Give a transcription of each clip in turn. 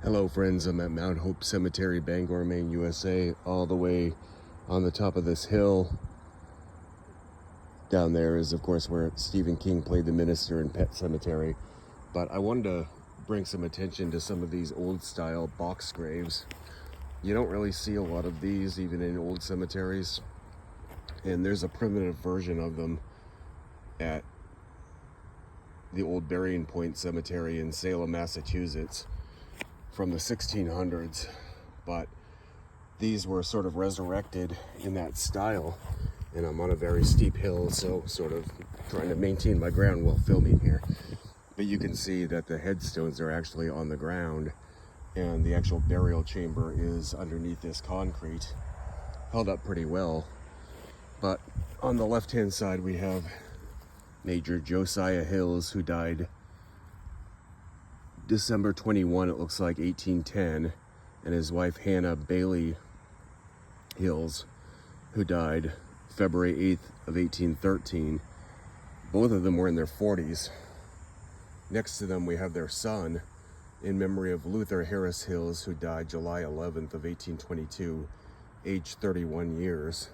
Hello friends, I'm at Mount Hope Cemetery, Bangor, Maine, USA. All the way on the top of this hill down there is of course where Stephen King played the minister in Pet Sematary. But I wanted to bring some attention to some of these old style box graves. You don't really see a lot of these even in old cemeteries. And there's a primitive version of them at the old Burying Point Cemetery in Salem, Massachusetts from the 1600s, but these were sort of resurrected in that style, and I'm on a very steep hill, so sort of trying to maintain my ground while filming here. But you can see that the headstones are actually on the ground, and the actual burial chamber is underneath this concrete, held up pretty well. But on the left hand side we have Major Josiah Hills, who died December 21, it looks like 1810, and his wife Hannah Bailey Hills, who died February 8th of 1813. Both of them were in their 40s. Next to them we have their son, in memory of Luther Harris Hills, who died July 11th of 1822, aged 31 years.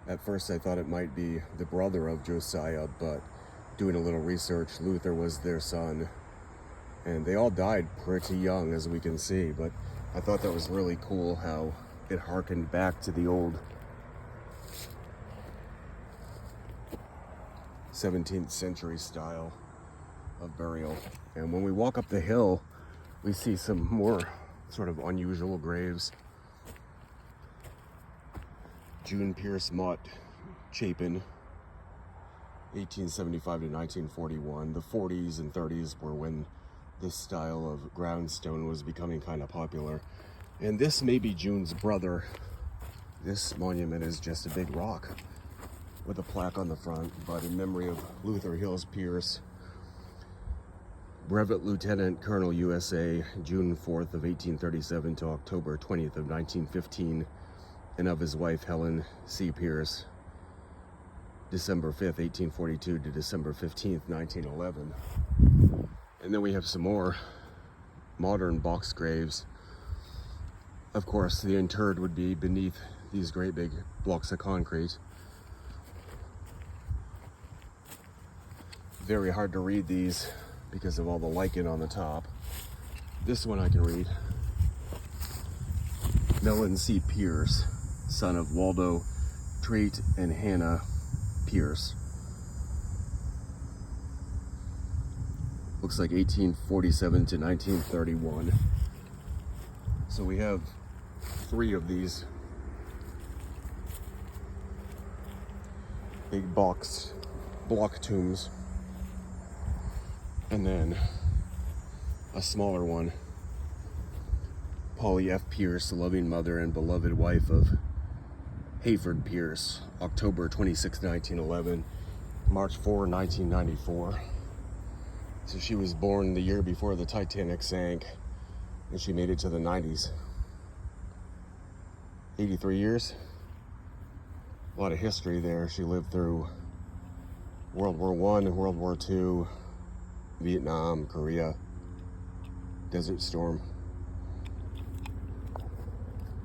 At first I thought it might be the brother of Josiah, but doing a little research, Luther was their son. And they all died pretty young, as we can see, but I thought that was really cool how it harkened back to the old 17th century style of burial. And when we walk up the hill, we see some more sort of unusual graves. June Pierce Mott Chapin, 1875 to 1941. The 40s and 30s were when this style of groundstone was becoming kind of popular. And this may be June's brother. This monument is just a big rock with a plaque on the front, but in memory of Luther Hills Pierce, Brevet Lieutenant Colonel USA, June 4th of 1837 to October 20th of 1915, and of his wife Helen C. Pierce, December 5th, 1842 to December 15th, 1911. And then we have some more modern box graves. Of course, the interred would be beneath these great big blocks of concrete. Very hard to read these because of all the lichen on the top. This one I can read. Mellon C. Pierce, son of Waldo Trait and Hannah Pierce. Looks like 1847 to 1931. So we have 3 of these big block tombs, and then a smaller one. Polly F. Pierce, the loving mother and beloved wife of Hayford Pierce, October 26, 1911, March 4, 1994. So she was born the year before the Titanic sank, and she made it to the 90s. 83 years. A lot of history there. She lived through World War I, World War II, Vietnam, Korea, Desert Storm.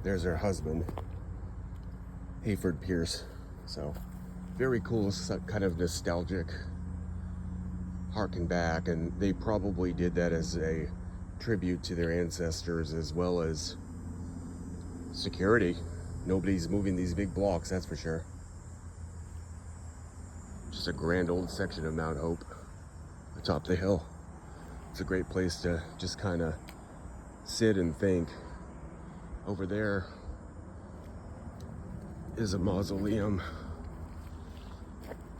There's her husband, Hayford Pierce. So very cool, kind of nostalgic, harking back, and they probably did that as a tribute to their ancestors as well as security. Nobody's moving these big blocks, that's for sure. Just a grand old section of Mount Hope atop the hill. It's a great place to just kind of sit and think. Over there is a mausoleum,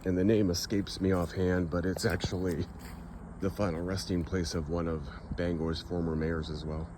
and the name escapes me offhand, but it's actually the final resting place of one of Bangor's former mayors as well.